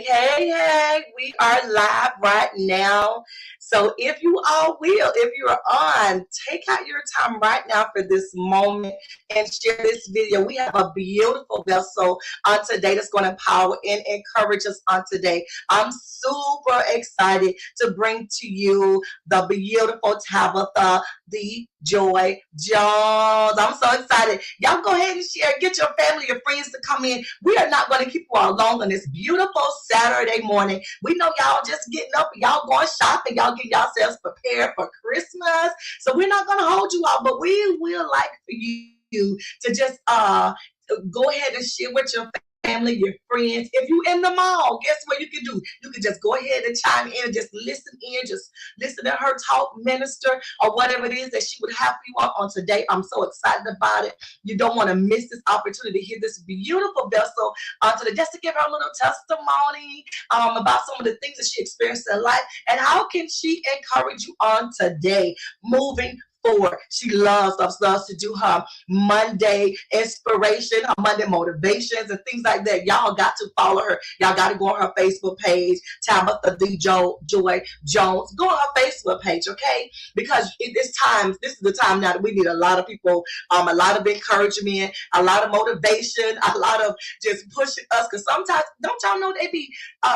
Hey, we are live right now. So if you all will, if you're on, take out your time right now for this moment and share this video. We have a beautiful vessel on today that's going to empower and encourage us on today. I'm super excited to bring to you the beautiful Tabatha, the Joy Jones. I'm so excited. Y'all go ahead and share. Get your family, your friends to come in. We are not going to keep you all long on this beautiful Saturday morning. We know y'all just getting up and y'all going shopping. Y'all get yourselves prepared for Christmas. So we're not going to hold you all, but we will like for you to just go ahead and share with your family, your friends. If you in the mall, guess what you can do? You can just go ahead and chime in and just listen in, just listen to her talk, minister, or whatever it is that she would have for you on today. I'm so excited about it. You don't want to miss this opportunity to hear this beautiful vessel today, just to give her a little testimony about some of the things that she experienced in life and how can she encourage you on today moving forward. She loves to do her Monday inspiration, her Monday motivations, and things like that. Y'all got to follow her. Y'all got to go on her Facebook page, Tabatha the Joy Jones. Go on her Facebook page, okay? Because this is the time now that we need a lot of people, a lot of encouragement, a lot of motivation, a lot of just pushing us. Because sometimes, don't y'all know they be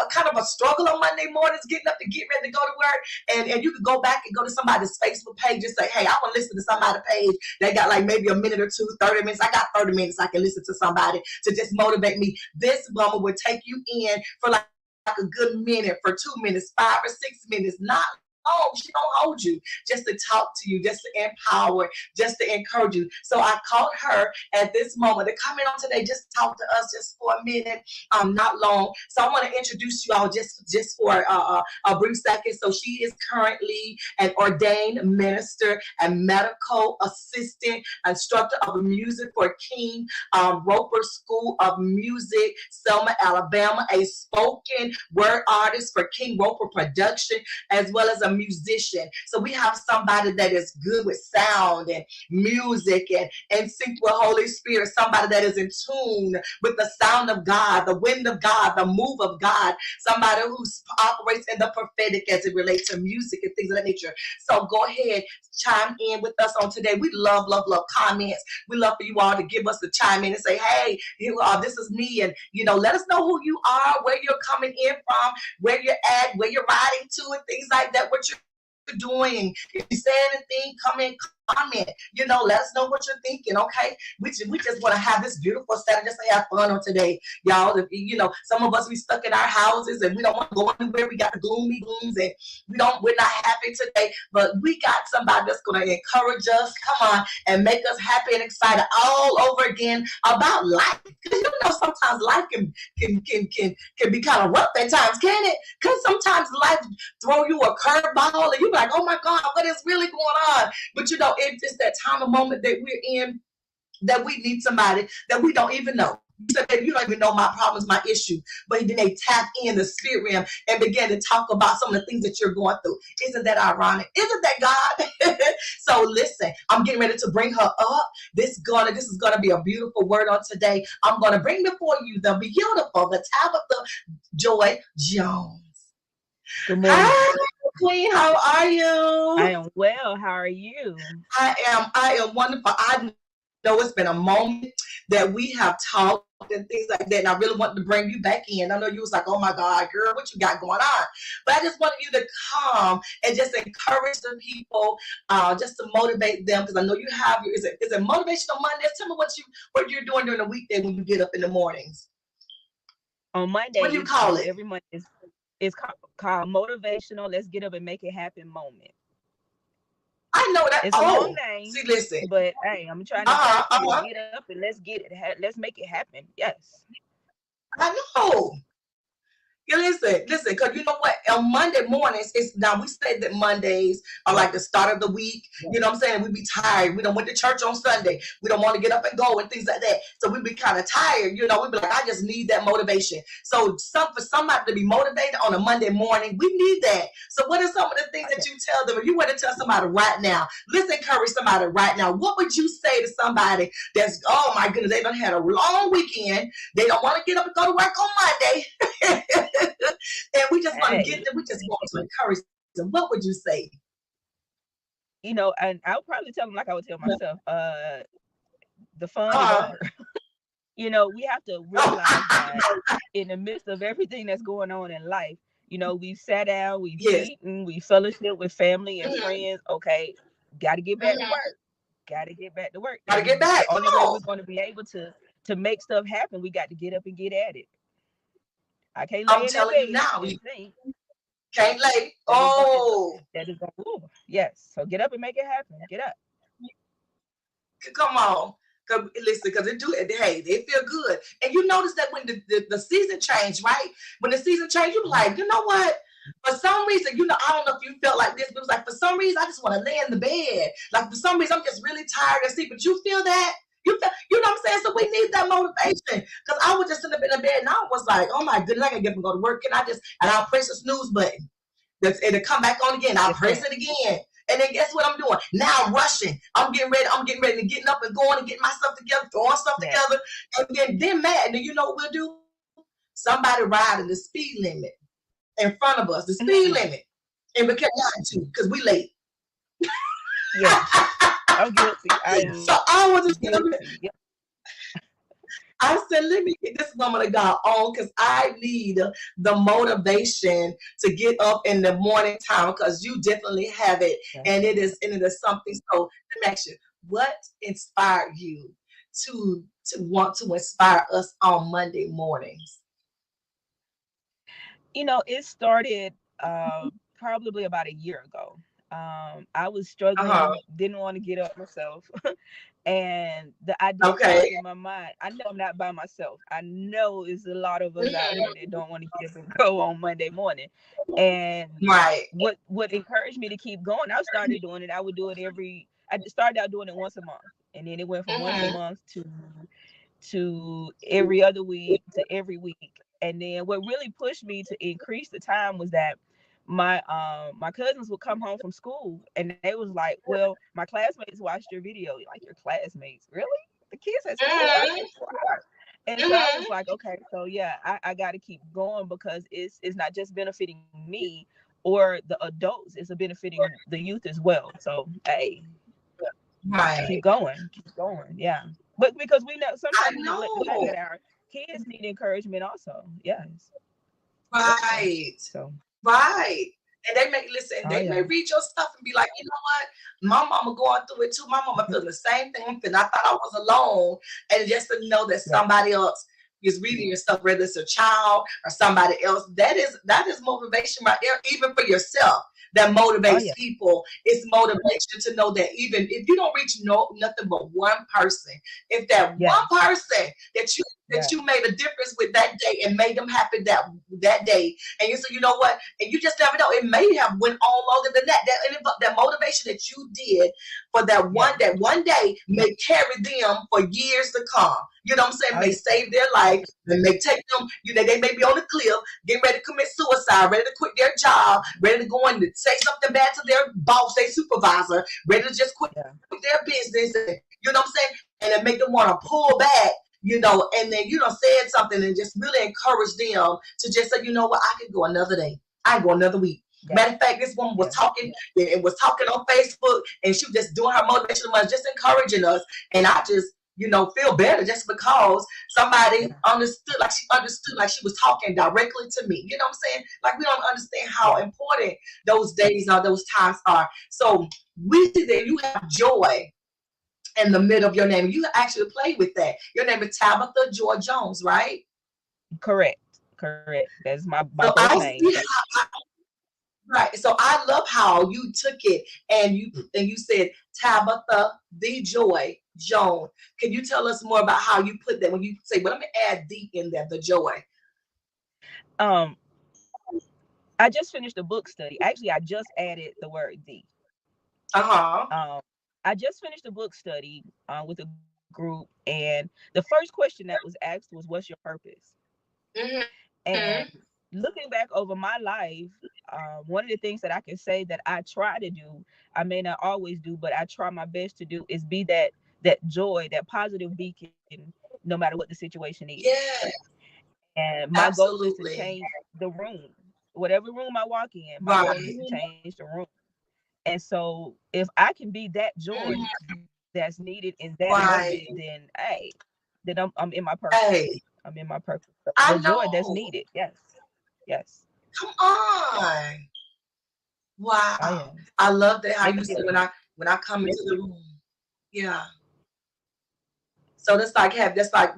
kind of a struggle on Monday mornings, getting up to get ready to go to work, and you can go back and go to somebody's Facebook page and say, hey, I want to listen to somebody's page. They got like maybe a minute or two, 30 minutes. I got 30 minutes I can listen to somebody to just motivate me. This woman would take you in for like a good minute, for 2 minutes, 5 or 6 minutes, not long. She don't hold you, just to talk to you, just to empower, just to encourage you. So I called her at this moment to come in on today, just to talk to us just for a minute, not long. So I want to introduce you all just for a brief second. So she is currently an ordained minister and medical assistant, instructor of music for King Roper School of Music, Selma, Alabama, a spoken word artist for King Roper Production, as well as a musician. So we have somebody that is good with sound and music and in sync with Holy Spirit, somebody that is in tune with the sound of God, the wind of God, the move of God, somebody who operates in the prophetic as it relates to music and things of that nature. So go ahead, chime in with us on today. We love comments. We love for you all to give us a chime in and say, hey, this is me, and let us know who you are, where you're coming in from, where you're at, where you're riding to, and things like that, what you're doing. If you say anything, come in, comment. Let us know what you're thinking, okay? We just want to have this beautiful Saturday, just to have fun on today, y'all. Some of us, we stuck in our houses and we don't want to go anywhere. We got the gloomy glooms and we're not happy today, but we got somebody that's going to encourage us, come on, and make us happy and excited all over again about life. Because sometimes life can be kind of rough at times, can it? Because sometimes life throw you a curveball and you're like, oh my God, what is really going on? But it's that time of moment that we're in that we need somebody that we don't even know. So that you don't even know my problems, my issue, but then they tap in the spirit realm and begin to talk about some of the things that you're going through. Isn't that ironic? Isn't that God? So listen, I'm getting ready to bring her up. This is gonna be a beautiful word on today. I'm gonna bring before you the beautiful, the Tabatha Joy Jones. Good morning. Hi, Queen. How are you? I am well. How are you? I am wonderful. I know it's been a moment that we have talked and things like that, and I really wanted to bring you back in. I know you was like, oh my God, girl, what you got going on? But I just wanted you to come and just encourage the people, just to motivate them, because I know you have your, is it Motivational Mondays? Tell me what you're doing during the weekday when you get up in the mornings. On Monday, what do you call it? Every Monday is called Motivational Let's Get Up and Make It Happen moment. I know that. It's a long name. See, listen. But hey, I'm trying to get up and let's make it happen. Yes. I know. Yeah, listen, because you know what? On Monday mornings, now we say that Mondays are like the start of the week. You know what I'm saying? We be tired. We don't went to church on Sunday. We don't want to get up and go and things like that. So we be kind of tired. We be like, I just need that motivation. So for somebody to be motivated on a Monday morning, we need that. So what are some of the things that you tell them? If you want to tell somebody right now, let's encourage somebody right now. What would you say to somebody that's, oh my goodness, they done had a long weekend. They don't want to get up and go to work on Monday. And we just want to get Hey, them. We just want to encourage them. What would you say? and I would probably tell them like I would tell myself, the fun is Uh, over. We have to realize that in the midst of everything that's going on in life, we've sat down, we've yes. eaten, we fellowship with family and Mm-hmm. friends. Okay, got to get back to Mm-hmm. work. Got to get back to work. Gotta And get back. the Come only way we're on. going to be able to make stuff happen, we got to get up and get at it. I can't lay I'm in that telling you bed now, and you think can't lay. that is going Oh, that is going. Ooh, yes. So get up and make it happen. Get up. come on. Listen, because it do. Hey, they feel good. And you notice that when the season changed, right? When the season changed, you be like, you know what? For some reason, I don't know if you felt like this, but it was like for some reason, I just want to lay in the bed. Like for some reason, I'm just really tired and sleep. But you feel that? You know what I'm saying? So we need that motivation. Because I was just sitting up in the bed and I was like, oh my goodness, I gotta get up and go to work. And I'll press the snooze button. It'll come back on again. I'll Yes, press ma'am. it again. And then guess what I'm doing? Now I'm rushing. I'm getting ready. I'm getting ready and getting up and going and getting myself together, throwing stuff Yes. together. And then mad. And then you know what we'll do? Somebody riding the speed limit in front of us, the speed Mm-hmm. limit. And we kept lying to because we late. Yes. I'm guilty. I So am I was just guilty. Yep. I said, let me get this woman of God on because I need the motivation to get up in the morning time because you definitely have it. Yeah. And it is something. So let me ask you, what inspired you to want to inspire us on Monday mornings? It started probably about a year ago. I was Uh-huh. struggling, didn't want to get up myself. And the idea Okay. popped in my mind. I know I'm not by myself. I know it's a lot of us out here Mhm. that don't want to get up and go on Monday morning. And Right. what encouraged me to keep going, I started doing it. I started out doing it once a month. And then it went from once a Hmm. month to every other week to every week. And then what really pushed me to increase the time was that my cousins would come home from school and they was like, well, my classmates watched your video. Like, your classmates? Really? The kids at school watched Hmm. it? Wow. And so I was Hmm. like, okay, so yeah, I got to keep going because it's not just benefiting me or the adults, it's a benefiting the youth as well. So hey, Right. keep going, yeah. But because we know I sometimes we neglect the fact know. that our kids need encouragement also. Yes, definitely. Right. So Right. And they may listen, oh they may yeah, read your stuff and be like, you know what? My mama going through it too. My mama feeling the same thing I'm feeling. I thought I was alone. And just to know that yeah, somebody else is reading your stuff, whether it's a child or somebody else, that is motivation right there, even for yourself. That oh motivates yeah, people. It's motivation to know that even if you don't reach nothing but one person, if that yes, one person that yeah, you made a difference with that day and made them happy that day, and you say, you know what? And you just never know. It may have went on longer than that. That motivation that you did for yeah, that one day may carry them for years to come. You know what I'm saying? oh May yeah, save their life. And may take them. They may be on the cliff, getting ready to commit suicide, ready to quit their job, ready to go and say something bad to their boss, their supervisor, ready to just quit yeah, their business. And, you know what I'm saying? And it make them want to pull back. And then said something and just really encourage them to just say, you know what, I can go another day. I can go another week. yeah, Matter of fact, this woman was yeah, talking and was talking on Facebook, and she was just doing her motivation month, just encouraging us. And I just, feel better just because somebody yeah, understood, like she was talking directly to me. You know what I'm saying? Like we don't understand how yeah. important those days or those times are. So we see that you have joy in the middle of your name. You actually play with that. Your name is Tabatha Joy Jones, right? Correct, correct. That's my So birth I name. see right. So I love how you took it and you said Tabitha the Joy Joan. Can you tell us more about how you put that when you say, well, let me add the in there, the joy. Um, I just finished a book study. Actually, I just added the word "the." Uh-huh. Um, I just finished a book study with a group, and the first question that was asked was, "What's your purpose?" And Mm-hmm. looking back over my life, one of the things that I can say that I try to do, I may not always do, but I try my best to do, is be that joy, that positive beacon, no matter what the situation is. Yeah. And my goal is to Absolutely. change the room. Whatever room I walk in, my goal is Right. to change the room. And so if I can be that joy Mhm. that's needed in that moment, Right. then hey, then I'm in my purpose. Hey, I'm in my purpose. I The joy that's know. needed. Yes. Yes. Come on. Oh Wow. yes. I love that how Make you a said difference. when I come into the room. Yeah. So that's like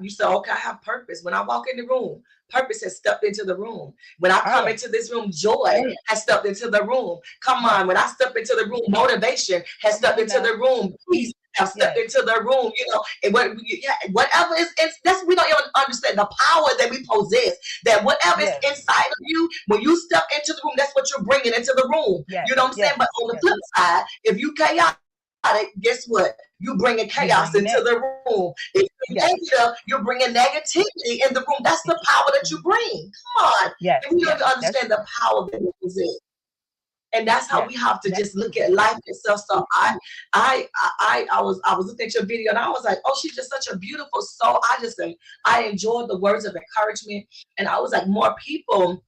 you said, okay, I have purpose. When I walk in the room, purpose has stepped into the room. When I Oh come yes. into this room, joy has stepped into the room. Come Yes. on, when I step into the room, motivation has Come stepped on into now. the room. Peace have stepped Yes. into the room. You know, and whatever is that's we don't even understand the power that we possess. That whatever is Yes. inside of you, when you step into the room, that's what you're bringing into the room. Yes. You know what I'm saying? Yes. But on the Yes. flip side, if you chaotic, guess what? You bringing You're chaos bringing into that. the room. If you're Yes. negative, you're bringing negativity in the room. That's the power that you bring. Come on. Yes. And we don't Yes. even That's understand the power that we possess. And that's how yes. we have to That's just look true. at life itself. So I was looking at your video and I was like, oh, she's just such a beautiful soul. I enjoyed the words of encouragement. And I was like, more people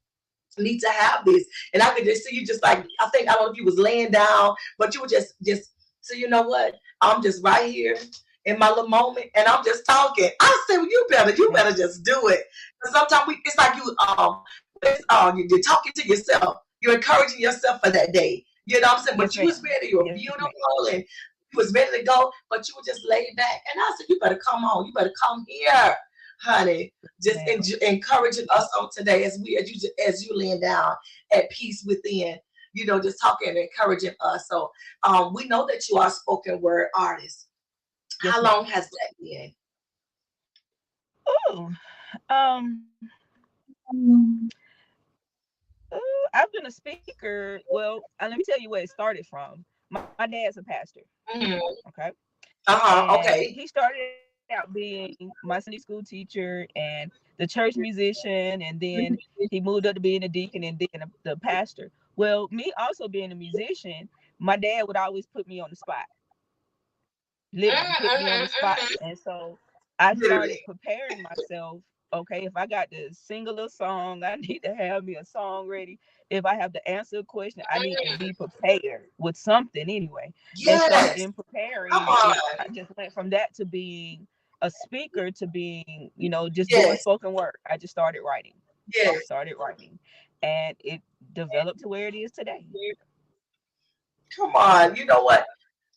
need to have this. And I could just see you just like, I don't know if you was laying down, but you were just so you know what? I'm just right here in my little moment and I'm just talking. I said, well, you Yes. better just do it. Because sometimes it's like you're talking to yourself. You're encouraging yourself for that day. You know what I'm saying? Yes, But you was ma'am. ready, you were Yes, beautiful ma'am. and you was ready to go, but you were just laid back. And I said, you better come on, you better come here, honey, just Ma'am. encouraging us on today as you laying down at peace within, you know, just talking and encouraging us. So we know that you are a spoken word artist. Yes, How ma'am. long has that been? Ooh. Um. I've been a speaker. Well, let me tell you where it started from. My dad's a pastor. Mm-hmm. Okay. And Okay. he started out being my Sunday school teacher and the church musician, and then he moved up to being a deacon and then the pastor. Well, me also being a musician, my dad would always put me on the spot, literally put me on the spot. Mm-hmm. And so I started Literally. preparing myself. Okay, if I got to sing a little song, I need to have me a song ready. If I have to answer a question, I need to be prepared with something anyway. And so Yes. in Come preparing, on. I just went from that to being a speaker to being, just doing Yes. spoken word. I just started writing, Yes. and it developed to where it is today. Come on. You know what?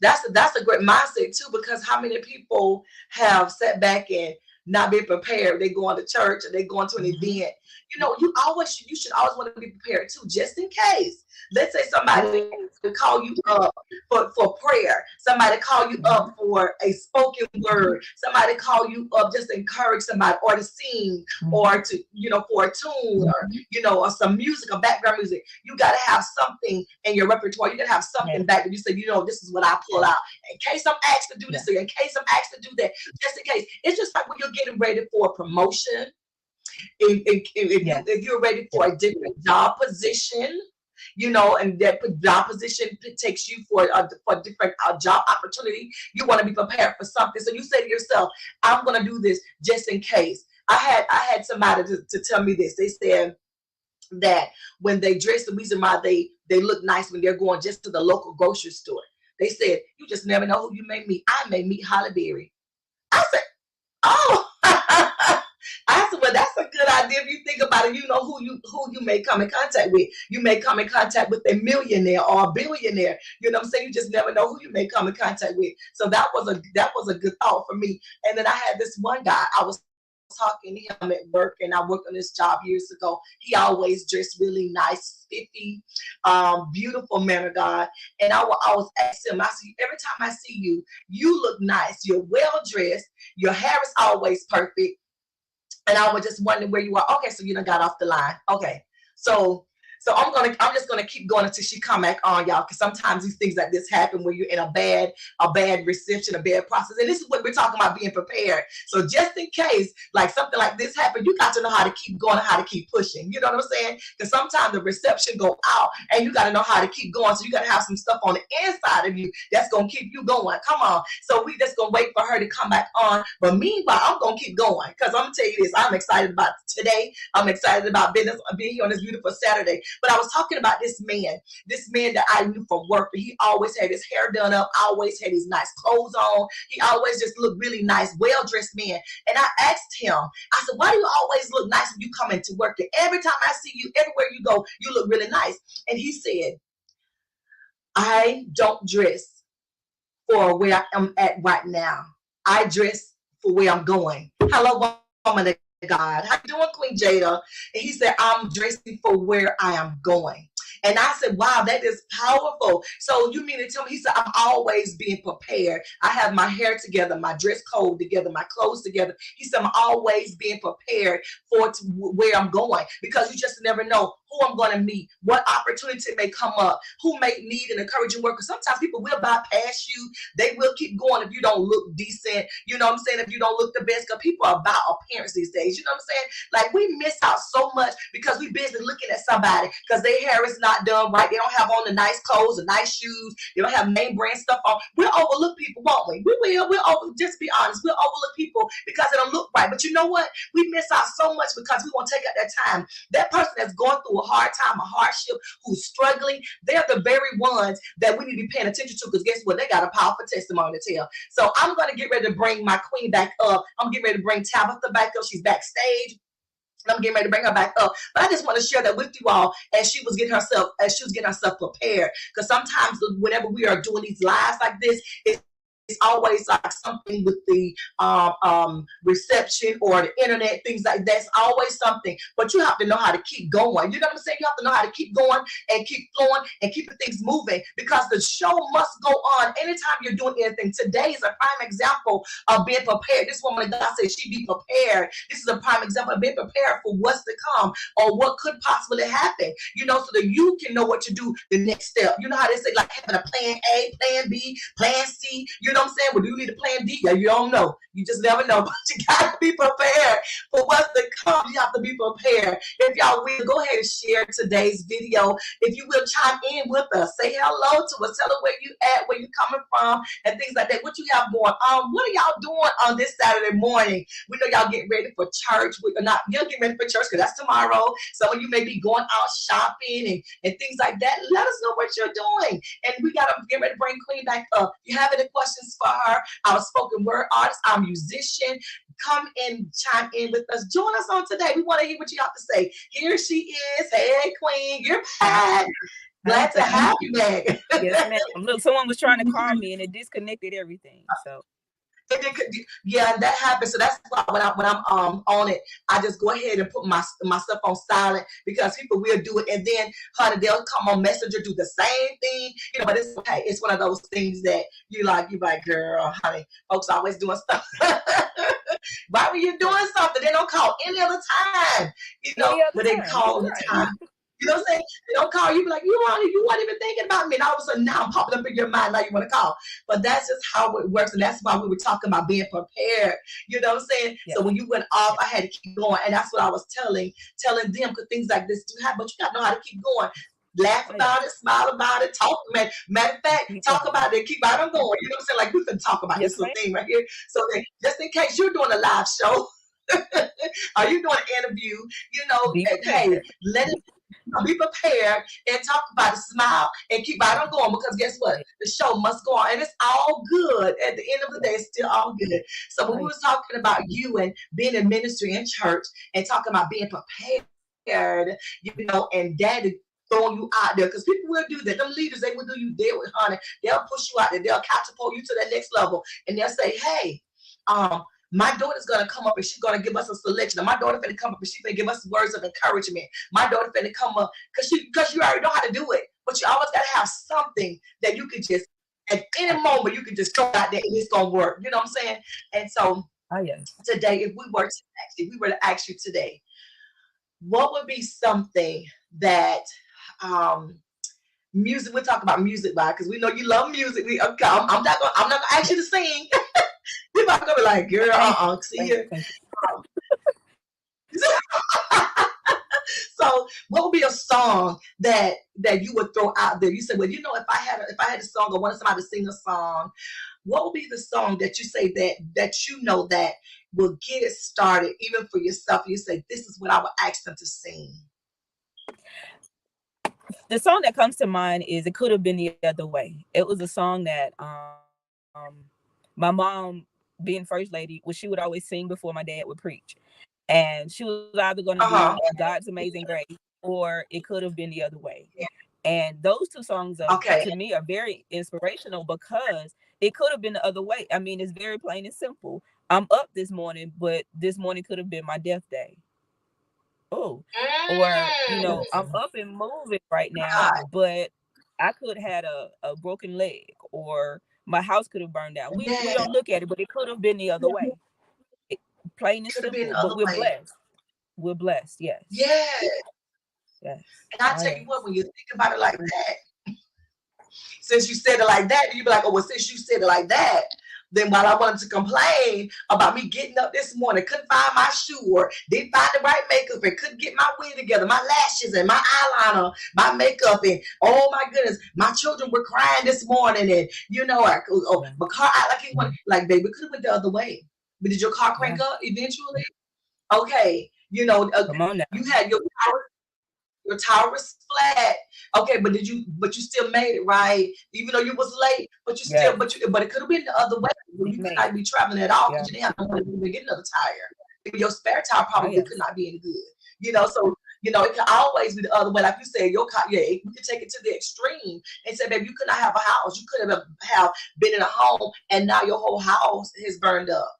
That's a great mindset too, because how many people have sat back and not been prepared? They going to church or they going to an Mm-hmm. event. You know, you should always want to be prepared too, just in case. Let's say Yes. somebody call you up for prayer. Somebody call you Mm-hmm. up for a spoken word. Somebody call you up just to encourage somebody or to sing Mm-hmm. or to, for a tune or, or some music or background music. You got to have something in your repertoire. You got to have something Yes. back that you say, this is what I pull out. In case I'm asked to do Yes. this or in case I'm asked to do that, just in case. It's just like when you're getting ready for a promotion, if Yes. you're ready for a different job position, and that job position takes you for a different job opportunity, you want to be prepared for something. So you say to yourself, I'm going to do this just in case. I had somebody to tell me this. They said that when they dress, the reason why they look nice when they're going just to the local grocery store. They said, you just never know who you may meet. I may meet Holly Berry. I said, oh, I said, well, that's a good idea if you think about it. You know who you may come in contact with. You may come in contact with a millionaire or a billionaire. You know what I'm saying? You just never know who you may come in contact with. So that was a good thought for me. And then I had this one guy. I was talking to him at work, and I worked on this job years ago. He always dressed really nice, spiffy, beautiful man of God. And I was asking him, I said, every time I see you, you look nice. You're well dressed. Your hair is always perfect. And I was just wondering where you are. Okay, so you done got off the line. Okay. So So I'm just gonna keep going until she come back on, y'all, because sometimes these things like this happen when you're in a bad reception, a bad process. And this is what we're talking about, being prepared. So just in case like something like this happened, you got to know how to keep going and how to keep pushing. You know what I'm saying? Because sometimes the reception go out and you got to know how to keep going. So you got to have some stuff on the inside of you that's gonna keep you going. Come on. So we just gonna wait for her to come back on. But meanwhile, I'm gonna keep going because I'm gonna tell you this. I'm excited about today. I'm excited about being here on this beautiful Saturday. But I was talking about this man that I knew from work. He always had his hair done up, always had his nice clothes on. He always just looked really nice, well-dressed man. And I asked him, I said, why do you always look nice when you come into work? And every time I see you, everywhere you go, you look really nice. And he said, I don't dress for where I am at right now. I dress for where I'm going. Hello, woman of God. How you doing, Queen Jada? And he said, I'm dressing for where I am going. And I said, wow, that is powerful. So you mean to tell me, he said, I'm always being prepared. I have my hair together, my dress code together, my clothes together. He said, I'm always being prepared for where I'm going, because you just never know who I'm going to meet, what opportunity may come up, who may need an encouraging word. Because sometimes people will bypass you. They will keep going if you don't look decent. You know what I'm saying? If you don't look the best, because people are about appearance these days. You know what I'm saying? Like, we miss out so much because we busy looking at somebody because their hair is not done right. They don't have on the nice clothes, the nice shoes. They don't have name brand stuff on. We'll overlook people, won't we? We will. Just be honest. We'll overlook people because they don't look right. But you know what? We miss out so much because we won't take out that time. That person that's going through a hard time, a hardship, who's struggling, they're the very ones that we need to be paying attention to, because guess what? They got a powerful testimony to tell. So I'm going to get ready to bring my queen back up. I'm getting ready to bring Tabatha back up. She's backstage. I'm getting ready to bring her back up. But I just want to share that with you all as she was getting herself prepared. Because sometimes whenever we are doing these lives like this, it's always like something with the reception or the internet, things like that's always something. But you have to know how to keep going. You know what I'm saying? You have to know how to keep going and keep flowing and keeping things moving, because the show must go on anytime you're doing anything. Today is a prime example of being prepared. This woman of God said she be prepared. This is a prime example of being prepared for what's to come or what could possibly happen, you know, so that you can know what to do the next step. You know how they say, like, having a plan A, plan B, plan C. You know what I'm saying? Well, do you need a plan D? Yeah, you don't know. You just never know. But you got to be prepared for what's to come. You have to be prepared. If y'all will, go ahead and share today's video. If you will, chime in with us. Say hello to us. Tell us where you at, where you coming from, and things like that. What you have going on. What are y'all doing on this Saturday morning? We know y'all getting ready for church. We're not, you'll get ready for church because that's tomorrow. Some of you may be going out shopping and things like that. Let us know what you're doing. And we got to get ready to bring Queen back up. If you have any questions for her, our spoken word artist, our musician, come and chime in with us. Join us on today. We want to hear what you have to say. Here she is. Hey, Queen, you're back. Glad to have you back. Yes, ma'am. Look, someone was trying to call me and it disconnected everything. So yeah, that happens. So that's why when I'm on it, I just go ahead and put myself on silent, because people will do it, and then honey, they'll come on Messenger, do the same thing, you know. But it's okay. It's one of those things that you like, girl, honey, folks always doing stuff. Why were you doing something? They don't call any other time, you know, but they call the time. You know what I'm saying? They don't call you, be like, you weren't even thinking about me. And all of a sudden now I'm popping up in your mind, now you want to call. But that's just how it works. And that's why we were talking about being prepared. You know what I'm saying? Yeah. So when you went off, I had to keep going. And that's what I was telling them, because things like this do happen, but you got to know how to keep going. Laugh about it, smile about it, talk. Matter of fact, talk about it, keep right on going. You know what I'm saying? Like, we can talk about this little thing right here. So that just in case you're doing a live show, or you're doing an interview, you know, and, hey, let it be prepared and talk about it, smile, and keep right on going, because guess what? The show must go on, and it's all good. At the end of the day, it's still all good. So when we was talking about you and being in ministry in church and talking about being prepared, you know, and daddy throwing you out there, because people will do that. Them leaders, they will do you there with honey. They'll push you out there. They'll catapult you to that next level, and they'll say, hey, my daughter's going to come up and she's going to give us a selection. And my daughter finna come up and she's going to give us words of encouragement. My daughter finna come up because you already know how to do it. But you always got to have something that you can just, at any moment, you can just throw out there and it's going to work. You know what I'm saying? And so today, if we were to ask you today, what would be something that music. We'll talk about music, right? Because we know you love music. Okay, I'm not gonna ask you to sing. People are gonna be like, girl, see here. So, what would be a song that you would throw out there? You said, well, you know, if I had a song or wanted somebody to sing a song, what would be the song that you say that you know that will get it started, even for yourself? You say, this is what I would ask them to sing. The song that comes to mind is "It Could Have Been the Other Way." It was a song that my mom, being first lady, she would always sing before my dad would preach, and she was either going to do "God's Amazing Grace" or "It Could Have Been the Other Way." And those two songs to me are very inspirational because it could have been the other way. I mean, it's very plain and simple. I'm up this morning, but this morning could have been my death day. Oh, or I'm up and moving right now, but I could have had a broken leg, or my house could have burned down. We don't look at it, but it could have been the other way. Plain and simple. But we're blessed. We're blessed. Yes. Yes. Yes. And I tell you what, when you think about it like that, since you said it like that, you be like, oh, well, since you said it like that, then while I wanted to complain about me getting up this morning, couldn't find my shoe or didn't find the right makeup and couldn't get my wig together, my lashes and my eyeliner, my makeup, and oh my goodness, my children were crying this morning, and my car like baby, could have went the other way. But did your car crank up eventually? Okay, you had your tire was flat. Okay, but you still made it, right? Even though you was late, but you still, but it could have been the other way. You could not be traveling at all because you didn't have no money to get another tire. Your spare tire probably could not be any good. So it can always be the other way. Like you said, your car, you could take it to the extreme and say, baby, you could not have a house. You could have been in a home, and now your whole house has burned up,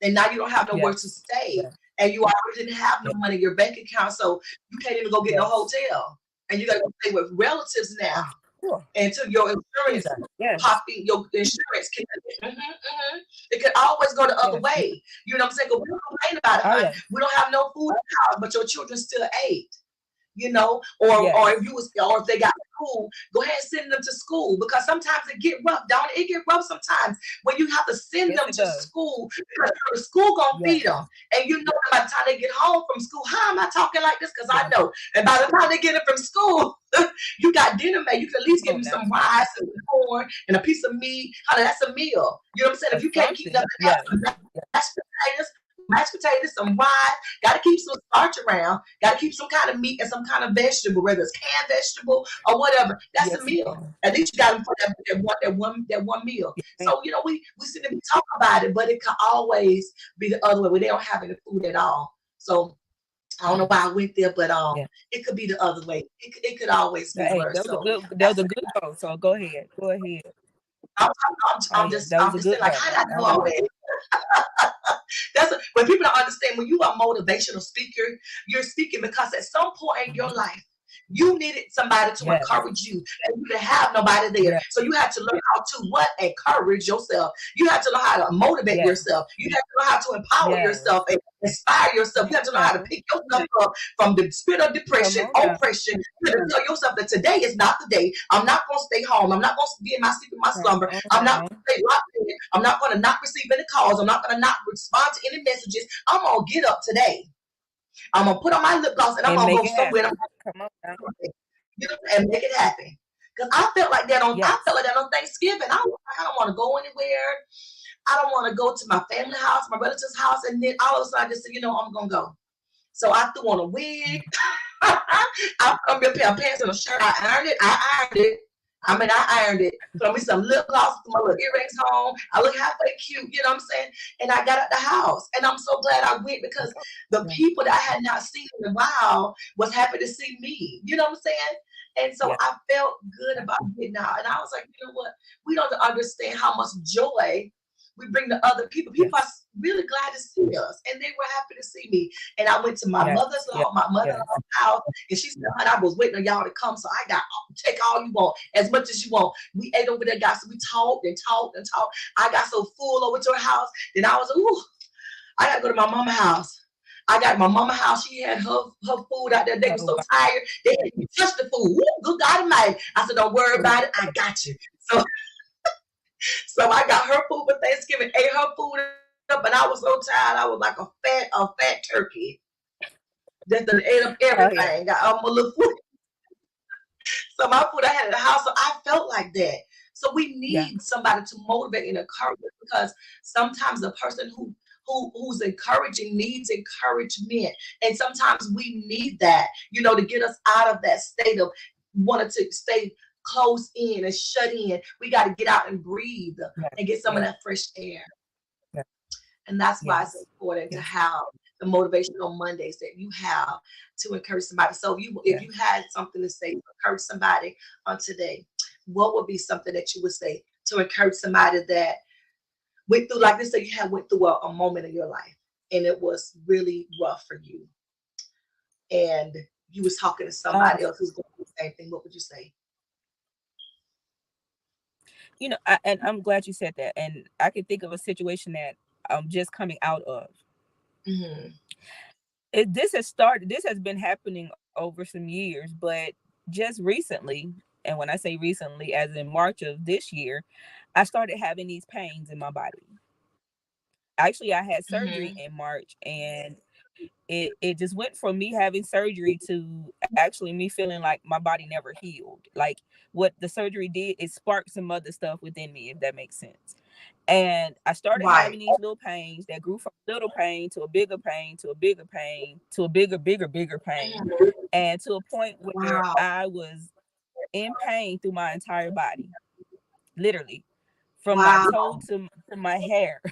and now you don't have nowhere to stay. And you already didn't have no money in your bank account, so you can't even go get no hotel. And you got to go stay with relatives now until your insurance your insurance can. It could always go the other way. You know what I'm saying? Because we don't complain about it. We don't have no food in the house, but your children still ate. Or if they got school, go ahead and send them to school, because sometimes it get rough, don't it? It get rough sometimes when you have to send them to school, because the school gonna feed them, and by the time they get home from school, how am I talking like this? Because I know, and by the time they get it from school, you got dinner made. You can at least give them some rice and corn and a piece of meat. That's a meal. You know what I'm saying? If you can't keep nothing else, mashed potatoes, some rice, got to keep some starch around, got to keep some kind of meat and some kind of vegetable, whether it's canned vegetable or whatever. That's a meal. At least you got them for that one meal. So we sit and talk about it, but it could always be the other way where they don't have any food at all. So I don't know why I went there, but it could be the other way. It could always be worse. That was a good goal. So go ahead. I'm just saying, like, how did I know already? When people don't understand, when you are a motivational speaker, you're speaking because at some point in your life, you needed somebody to encourage you, and you didn't have nobody there. So you had to learn how to encourage yourself. You had to learn how to motivate yourself. You had to learn how to empower yourself and inspire yourself. You have to learn how to pick yourself up from the spirit of depression, oppression. You have to tell yourself that today is not the day. I'm not going to stay home. I'm not going to be in my sleep, in my slumber. I'm not going to stay locked in. I'm not going to not receive any calls. I'm not going to not respond to any messages. I'm going to get up today. I'm going to put on my lip gloss and I'm going to go somewhere and make it happen. Because I felt like that on Thanksgiving. I don't want to go anywhere. I don't want to go to my family house, my relative's house, and then all of a sudden I just said, I'm going to go. So I threw on a wig. I put on a pair of pants and a shirt. I ironed it. I ironed it. Put me some lip gloss, my little earrings home. I look halfway cute, you know what I'm saying? And I got out the house. And I'm so glad I went, because the people that I had not seen in a while was happy to see me. You know what I'm saying? And so I felt good about getting out. And I was like, you know what? We don't understand how much joy we bring to other people. People are really glad to see us, and they were happy to see me. And I went to my mother-in-law's house, and she said, "Honey, I was waiting on y'all to come, so I got take all you want, as much as you want." We ate over there, guys. So we talked and talked and talked. I got so full over to her house, then I was like, "Ooh, I gotta go to my mama's house." I got my mama house. She had her food out there. They were Oh so wow. tired. They didn't touch the food. Woo, good God Almighty. I said, don't worry about it. I got you. So I got her food for Thanksgiving, ate her food up, and I was so tired. I was like a fat turkey. Just done ate up Oh yeah. everything. Got a little food. So my food I had in the house. So I felt like that. So we Yeah. need somebody to motivate and encourage us, because sometimes the person who's encouraging needs encouragement. And sometimes we need that, to get us out of that state of wanting to stay close in and shut in. We got to get out and breathe Yeah. and get some of Yeah. that fresh air. Yeah. And that's why it's Yes. important to Yes. have the motivational Mondays that you have to encourage somebody. So if Yeah. you had something to say to encourage somebody on today, what would be something that you would say to encourage somebody that went through, like this, say you had went through a moment in your life and it was really rough for you, and you was talking to Um, somebody else who's going through the same thing, what would you say? and I'm glad you said that. And I can think of a situation that I'm just coming out of. Mm-hmm. This has been happening over some years, but just recently, and when I say recently, as in March of this year, I started having these pains in my body. Actually, I had surgery Mm-hmm. in March, and it just went from me having surgery to actually me feeling like my body never healed. Like what the surgery did, it sparked some other stuff within me, if that makes sense. And I started Right. having these little pains that grew from little pain to a bigger pain to a bigger pain to a bigger pain, Mhm. and to a point where Wow. I was in pain through my entire body, literally from my Wow. toe to my hair.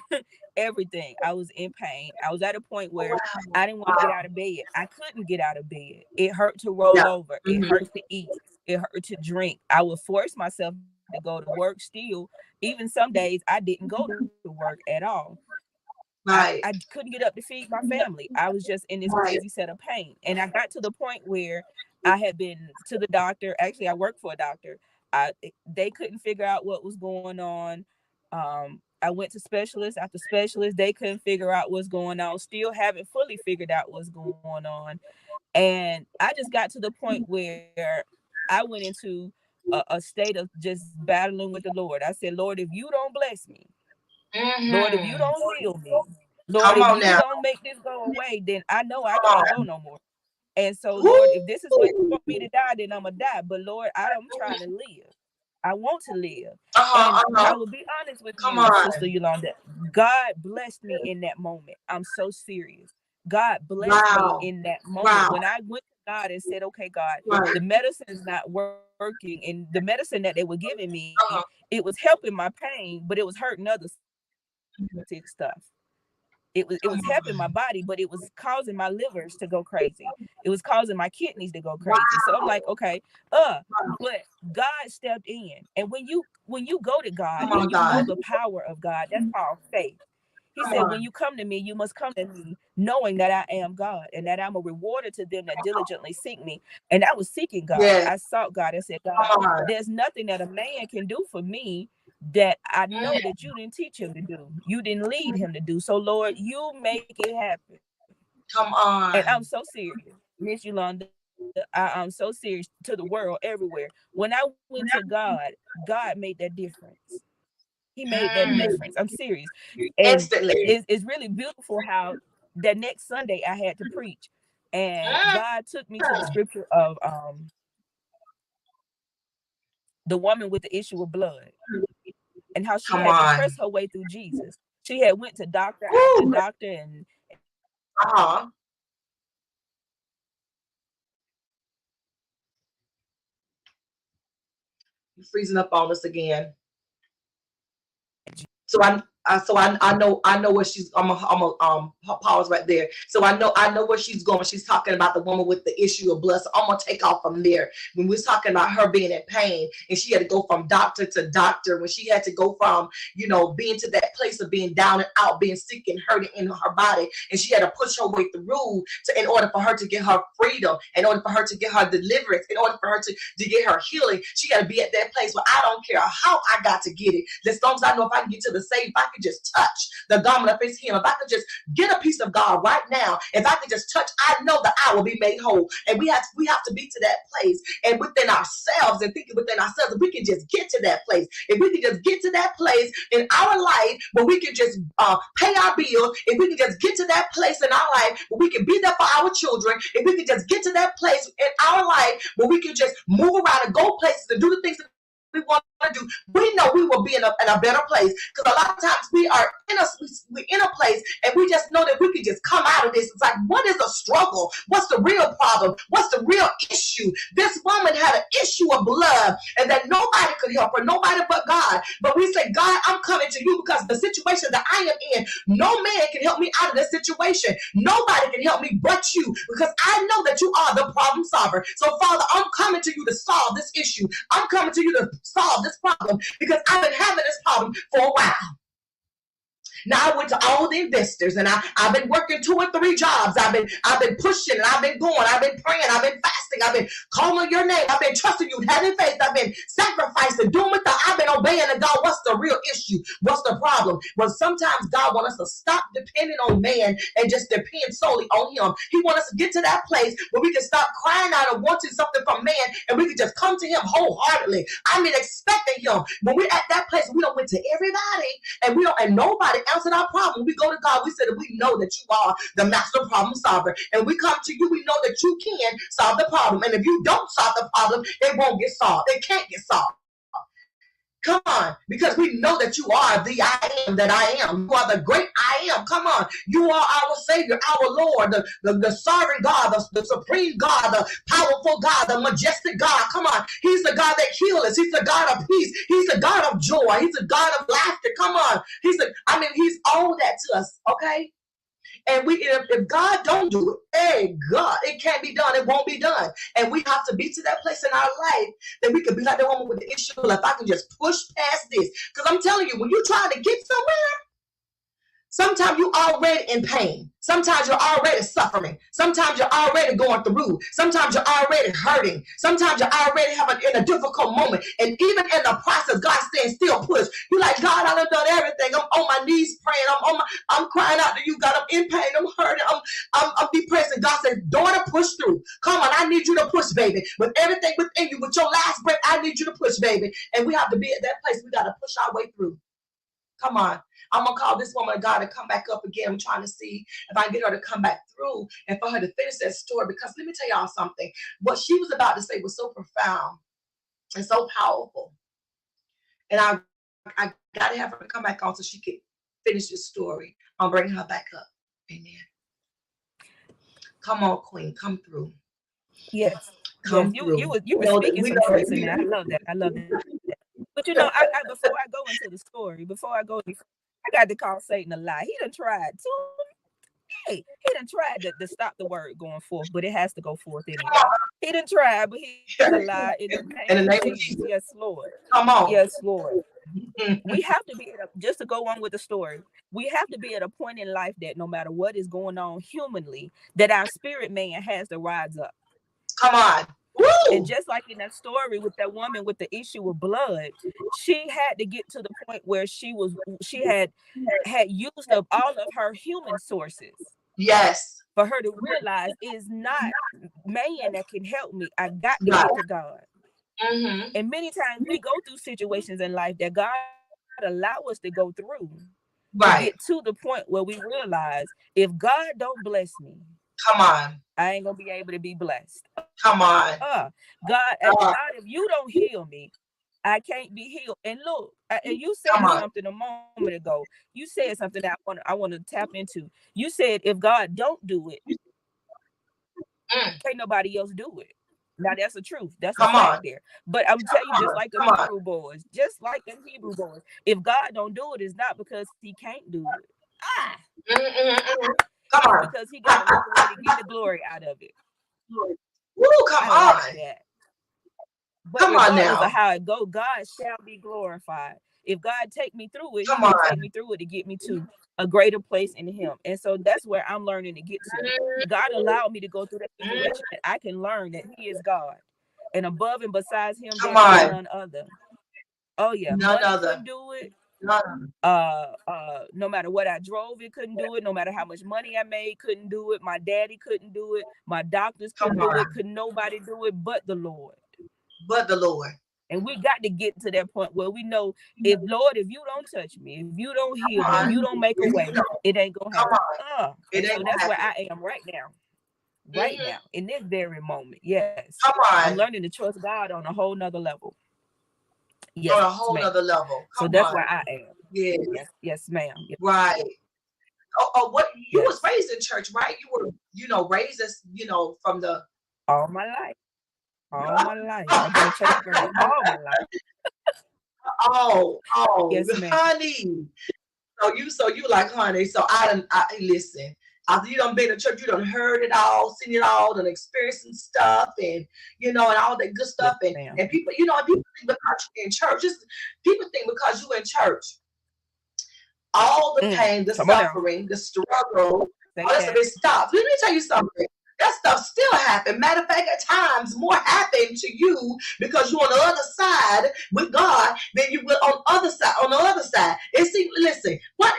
Everything. I was in pain. I was at a point where I didn't want to get Wow. out of bed. I couldn't get out of bed. It hurt to roll Yeah. over. It Mm-hmm. hurt to eat. It hurt to drink. I would force myself to go to work still. Even some days I didn't go to work at all. I Right. couldn't get up to feed my family. I was just in this crazy Right. set of pain. And I got to the point where I had been to the doctor. Actually, I worked for a doctor. They couldn't figure out what was going on. I went to specialists after specialists. They couldn't figure out what's going on. Still haven't fully figured out what's going on. And I just got to the point where I went into a state of just battling with the Lord. I said, Lord, if you don't bless me, Lord, if you Mm-hmm. don't heal me, Lord, Come if on you now. don't make this go away, then I know I Come can't on. go no more. And so, Lord, if this is where you Woo. want me to die, then I'm gonna die. But Lord, I'm trying to live. I want to live. Uh-huh. And I Uh-huh. will be honest with Come you, Sister on. Yolanda. God blessed me in that moment. I'm so serious. God blessed me Wow. in that moment. Wow. When I went to God and said, okay, God, Right. the medicine is not working. And the medicine that they were giving me, Uh-huh. it was helping my pain, but it was hurting other stuff. It was helping my Come body, but it was causing my livers to go crazy. It was causing my kidneys to go crazy. So I'm like, Wow. okay, but God stepped in. And when you go to God Come and on, you know God. the power of God, that's called faith. He Come said, when on. you come to me, you must come to me knowing that I am God and that I'm a rewarder to them that diligently seek me. And I was seeking God. Yes. I sought God. I said, God, Come on. there's nothing that a man can do for me that I know Mm. that you didn't teach him to do. You didn't lead him to do. So, Lord, you make it happen. Come And I'm so on. serious, Miss Yolanda. I'm so serious to the world everywhere. When I went to God, God made that difference. He made that difference. I'm Mm. serious. And it's Instantly. really beautiful how that next Sunday I had to preach. And Mm. God took me to the scripture of the woman with the issue of blood and how she Come had to on. press her way through Jesus. She had went to doctor after Woo. doctor and Uh-huh. You're freezing up on us again. So I know where she's. I'm a pause right there. So I know where she's going. She's talking about the woman with the issue of blood. So I'm gonna take off from there. When we're talking about her being in pain and she had to go from doctor to doctor, when she had to go from being to that place of being down and out, being sick and hurting in her body, and she had to push her way through in order for her to get her freedom, in order for her to get her deliverance, in order for her to get her healing. She got to be at that place where I don't care how I got to get it. As long as I know if I can get to the safe, if I could just touch the garment of his hem, if I could just get a piece of God right now, if I could just touch, I know that I will be made whole. And we have to be to that place, and within ourselves, and thinking within ourselves, if we can just get to that place, if we can just get to that place in our life where we can just pay our bills, if we can just get to that place in our life where we can be there for our children, if we can just get to that place in our life where we can just move around and go places and do the things that we want to do, we know we will be in a better place. Because a lot of times we're in a place and we just know that we can just come out of this. It's like, what is the struggle? What's the real problem? What's the real issue? This woman had an issue of blood, and that nobody could help her, nobody but God. But we say, God, I'm coming to you because the situation that I am in, no man can help me out of this situation. Nobody can help me but you, because I know that you are the problem solver. So Father, I'm coming to you to solve this issue. I'm coming to you to solve this problem, because I've been having this problem for a while. Now I went to all the investors, and I've been working 2 or 3 jobs. I've been pushing, and I've been going. I've been praying. I've been fasting. I've been calling your name. I've been trusting you, having faith. I've been sacrificing, doing what I've been obeying. And God, what's the real issue? What's the problem? Well, sometimes God wants us to stop depending on man and just depend solely on Him. He wants us to get to that place where we can stop crying out and wanting something from man, and we can just come to Him wholeheartedly. I mean, expecting Him. When we're at that place, we don't went to everybody, and nobody answered our problem. We go to God, we said that we know that you are the master problem solver, and we come to you, we know that you can solve the problem. And if you don't solve the problem, it won't get solved. It can't get solved. Come on, because we know that you are the I am that I am. You are the great I am. Come on, you are our Savior, our Lord, the sovereign God, the supreme God, the powerful God, the majestic God. Come on, He's the God that heals us. He's the God of peace. He's the God of joy. He's the God of laughter. Come on, He's all that to us. Okay. And if God don't do it, hey, God, it can't be done. It won't be done. And we have to be to that place in our life that we can be like the woman with the issue. If I can just push past this. Because I'm telling you, when you're trying to get somewhere, sometimes you're already in pain. Sometimes you're already suffering. Sometimes you're already going through. Sometimes you're already hurting. Sometimes you're already in a difficult moment. And even in the process, God's saying, still push. You're like, God, I done everything. I'm on my knees praying. I'm crying out to you, God. I'm in pain. I'm hurting. I'm depressed. And God says, daughter, push through. Come on, I need you to push, baby. With everything within you, with your last breath, I need you to push, baby. And we have to be at that place. We got to push our way through. Come on. I'm going to call this woman of God to come back up again. I'm trying to see if I can get her to come back through and for her to finish that story. Because let me tell y'all something. What she was about to say was so profound and so powerful. And I got to have her come back on so she could finish this story. I'll bring her back up. Amen. Come on, Queen. Come through. Yes. Come through. You were speaking some truth in there. I love that. I love that. But you know, I before I go into the story, I got to call Satan a lie. He done tried to. He done tried to stop the word going forth, but it has to go forth anyway. He done tried, but he's a lie in the name of Jesus. Yes, Lord. Come on. Yes, Lord. We have to be just to go on with the story. We have to be at a point in life that no matter what is going on humanly, that our spirit man has to rise up. Come on. Woo! And just like in that story with that woman with the issue of blood, she had to get to the point where she had used up all of her human sources. Yes. For her to realize it's not man that can help me. I got to get to God. Mm-hmm. And many times we go through situations in life that God allow us to go through to get to the point where we realize if God don't bless me, come on, I ain't gonna be able to be blessed. Come on. God, if you don't heal me, I can't be healed. And look, and you said something a moment ago. You said something that I want to tap into. You said if God don't do it, can't nobody else do it. Now that's the truth. That's a fact there. But I'm telling you, just like the Hebrew boys, if God don't do it, it's not because He can't do it. It's because He got another way to get the glory out of it. Woo, come on. Like that. But regardless of how it go, God shall be glorified. If God take me through it, He will take me through it to get me to a greater place in Him. And so that's where I'm learning to get to. God allowed me to go through that situation that I can learn that He is God. And above and besides Him, there is none other. Oh yeah, none other can do it. No matter what I drove, it couldn't do it. No matter how much money I made, couldn't do it. My daddy couldn't do it. My doctors couldn't do it. Could nobody do it but the Lord. But the Lord. And we got to get to that point where we know, if Lord, if you don't touch me, if you don't heal me, if you don't make a way, it ain't gonna happen. And so that's where I am right now. Right now, in this very moment. Yes. I'm learning to trust God on a whole nother level. Yes, on a whole nother level. So that's where I am. Yes, ma'am. Yes. Right. What you was raised in church, right? You were, raised as, from the all my life. I've been a church girl all my life. Oh, yes, ma'am. Honey. So you like, honey. So I listen. After you done been to church, you done heard it all, seen it all, done experienced some stuff, and and all that good stuff. And people, people think because you're in church, people think because you're in church, all the pain, the suffering, the struggle, all that stuff, it stops. Let me tell you something. That stuff still happens. Matter of fact, at times more happen to you because you're on the other side with God than you will on the other side. It seems, listen, what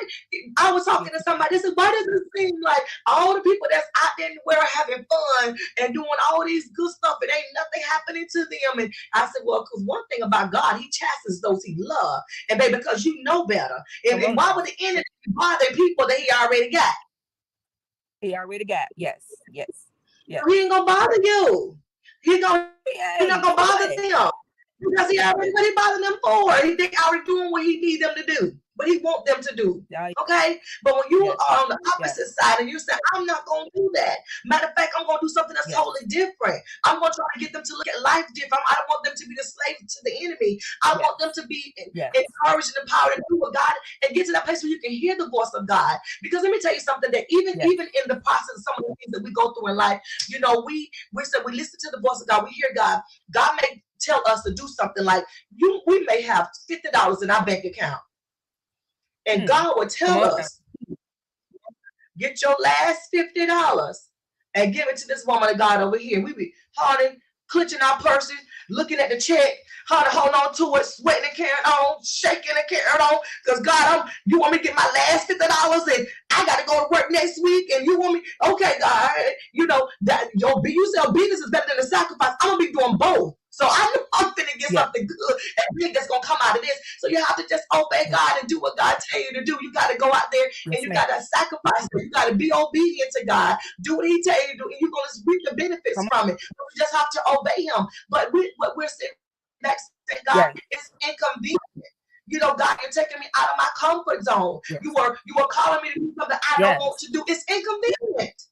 I was talking to somebody, they said, why does it seem like all the people that's out there in the world having fun and doing all these good stuff, it ain't nothing happening to them? And I said, well, because one thing about God, he chastens those he loves. And baby, because you know better. And why would the enemy bother people that he already got? He already got, yes. Yeah. He ain't gonna bother you. He's not gonna bother them because he already what he bothering them for. They already doing what he need them to do, what he want them to do. Okay, but when you are on the opposite side and you say, "I'm not gonna do that," matter of fact, I'm gonna do something that's totally different. I'm gonna try to get them to look at life different. I don't want them to be the slave to the enemy. I want them to be encouraged and empowered to do what God and get to that place where you can hear the voice of God. Because let me tell you something, that even in the process of some of the things that we go through in life, we said we listen to the voice of God, we hear God. God may tell us to do something like we may have $50 in our bank account. And God will tell us, get your last $50 and give it to this woman of God over here. We be hardly clutching our purses, looking at the check, how to hold on to it, sweating and carrying on, shaking and carrying on. Because God, you want me to get my last $50 and I got to go to work next week, and you want me, okay, God, that you say obedience is better than the sacrifice. I'm gonna be doing both. So I know I'm finna get something good and big that's gonna come out of this. So you have to just obey God and do what God tell you to do. You got to go out there and you got to sacrifice. You got to be obedient to God. Do what He tell you to do, and you're gonna reap the benefits from it. But you just have to obey Him. But we're sitting back saying, God, it's inconvenient. God, you're taking me out of my comfort zone. You were calling me to do something I don't want to do. It's inconvenient.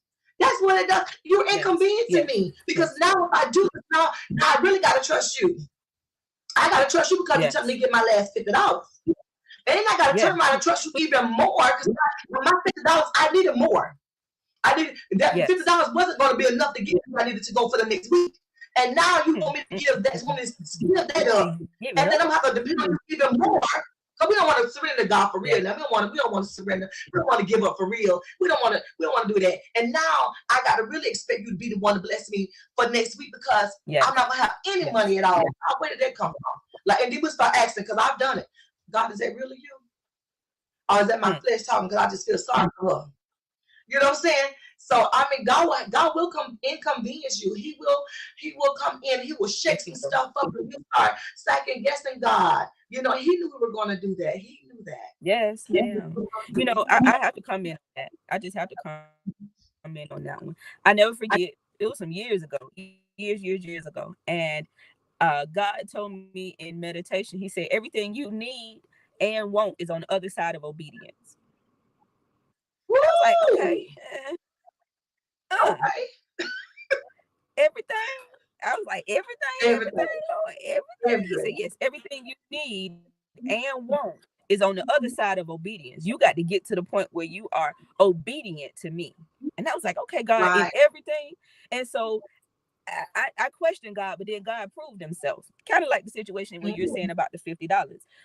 That's what it does. You're inconvenient to me because now if I do this, now I really got to trust you. I got to trust you because you tell me to get my last $50. And then I got to turn around and trust you even more because with my $50, I needed more. I needed that $50 wasn't going to be enough to get me. I needed to go for the next week. And now you want me to give that, up, and then I'm having to depend on you even more. Because we don't want to surrender to God for real. Now we don't want to surrender. We don't want to give up for real. We don't want to do that. And now I got to really expect you to be the one to bless me for next week because I'm not gonna have any money at all. Where did that come from? And then we start asking because I've done it. God, is that really you? Or is that my flesh talking? Because I just feel sorry for her. You know what I'm saying? So I mean, God will come inconvenience you. He will come in. He will shake some stuff up, and you start second guessing God. He knew we were going to do that. He knew that. Yes, ma'am. I have to come in on that. I just have to come in on that one. I never forget. It was some years ago, years ago, and God told me in meditation. He said, "Everything you need and want is on the other side of obedience." Woo! I was like, okay. Everything. I was like, everything, Lord, everything. He said, yes, everything you need and want is on the other side of obedience. You got to get to the point where you are obedient to me. And I was like, okay, God, in everything. And so I questioned God, but then God proved himself. Kind of like the situation when you're saying about the $50.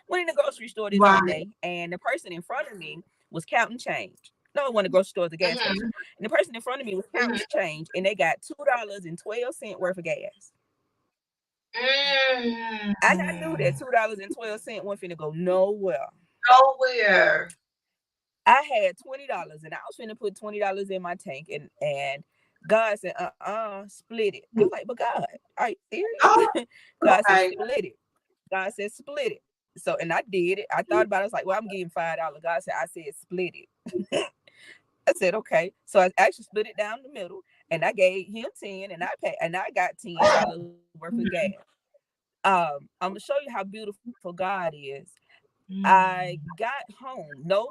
Went in the grocery store this one day, and the person in front of me was counting change. No, one of the grocery stores, the gas station. And the person in front of me was counting change, and they got $2.12 worth of gas. And I knew that $2.12 wasn't finna go nowhere. Nowhere. I had $20 and I was finna put $20 in my tank, and God said, split it. I was like, but God, are you Oh, serious? God said, okay. split it. God said, split it. So, and I did it. I thought about it. I was like, well, I'm getting $5. God said, I said, split it. I said, okay. So I actually split it down the middle, and I gave him 10, and I got $10 worth of gas. I'm gonna show you how beautiful God is. I Mm. got home. No,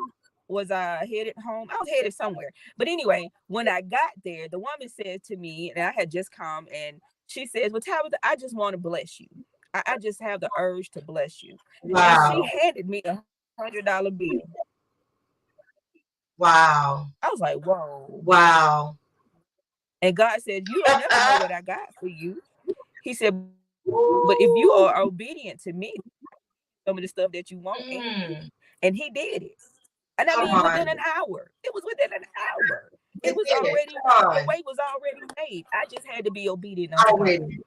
was I headed home? I was headed somewhere. But anyway, when I got there, the woman said to me, and I had just come, and she says, well, Tabatha, I just want to bless you. I just have the urge to bless you. And she Wow. handed me $100 bill. Wow. I was like, whoa. Wow. And God said, you don't never know what I got for you. He said, but if you are obedient to me, some of the stuff that you want, Mm. and he did it. And I Come mean, within on. an hour. It was within an hour. It It was did it. already, Come the on. way was already made. I just had to be obedient unto God. Already.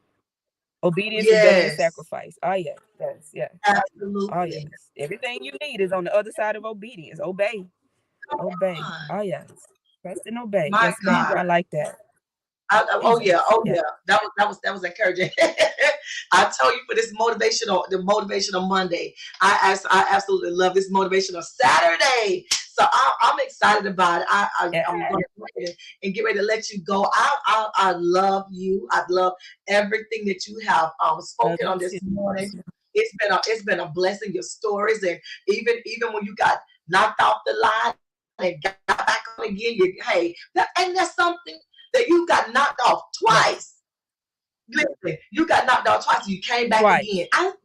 Obedience is better than Yes. sacrifice. Oh, yes. Yes. Yes. Oh, yes. Absolutely. Everything you need is on the other side of obedience. Obey. Come Obey. on. Oh, yes. Trust and obey. My Yes, ma'am. God. I like that. Oh yeah, Jesus. oh Yeah. yeah. That was encouraging. I tell you for this motivational Monday. I absolutely love this motivational Saturday. So I'm excited about it. Yeah. I'm going to go ahead and get ready to let you go. I love you. I love everything that you have Love spoken you on this too. morning. It's been a blessing. Your stories, and even when you got knocked off the line and got back on again, that's something that you got knocked off Yes. twice. Listen, you got knocked off twice and you came back again. Twice.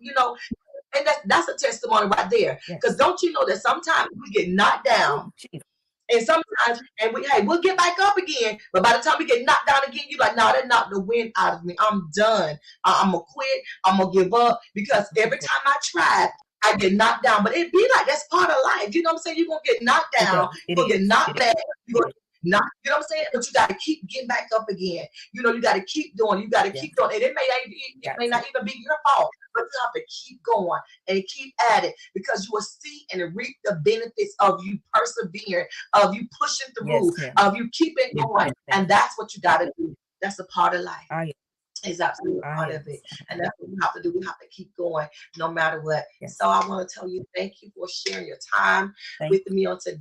And that's a testimony right there. Because Yes. don't you know that sometimes we get knocked Oh, down, Jesus. and sometimes, and we'll get back up again. But by the time we get knocked down again, you're like, no, that knocked the wind out of me. I'm done. I'm gonna quit. I'm gonna give up because every time I try, I get knocked down. But it be like that's part of life. You know what I'm saying? You're gonna get knocked It down. does. It You're gonna get is. knocked It back. is. You're It gonna is. not, you know what I'm saying? But you got to keep getting back up again. You got to keep doing. You got to keep Yes. doing. And it may Got not to. even be your fault, but you have to keep going and keep at it because you will see and reap the benefits of you persevering, of you pushing through, Yes, ma'am. of you keeping going. Yes, ma'am. And that's what you got to do. That's a part of life. Ah, yes. Is absolutely Ah, part yes. of it. And that's what we have to do. We have to keep going no matter what. Yes. So I want to tell you thank you for sharing your time Thank with me on today.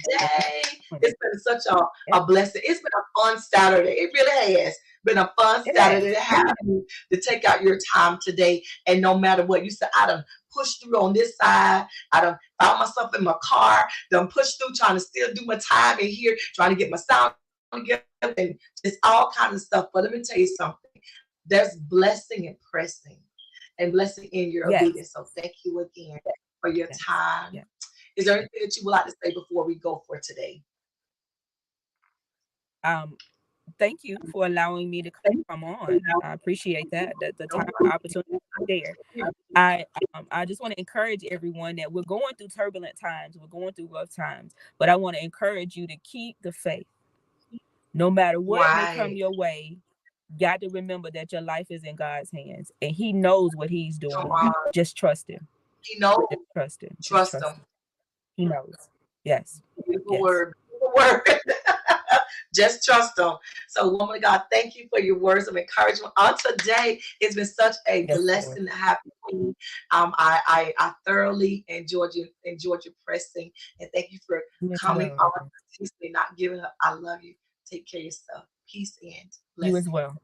you. It's been such Yes. a blessing. It's been a fun Saturday. It really has been a fun It Saturday has. to have you to take out your time today. And no matter what, you said, I done pushed through on this side. I done found myself in my car, done pushed through trying to still do my time in here, trying to get my sound together and just all kinds of stuff. But let me tell you something. There's blessing and pressing and blessing in your Yes. obedience. So thank you again for your Yes. time. Yes. Is there anything that you would like to say before we go for today? Thank you for allowing me to come on. I appreciate that. The time, the opportunity there. I just want to encourage everyone that we're going through turbulent times. We're going through rough times, but I want to encourage you to keep the faith. No matter what may come Right. your way, got to remember that your life is in God's hands and He knows what He's Come doing. on. Just trust Him. You know, Just trust Him. Just trust trust them. Him. He knows. Yes. Beautiful Yes. word. Beautiful word. Just trust them. So, woman of God, thank you for your words of encouragement on today. It's been such a Yes, Lord. blessing to have you. I thoroughly enjoyed your pressing, and thank you for You as coming on, well. not giving up. I love you. Take care of yourself. Peace and You as blessing. well.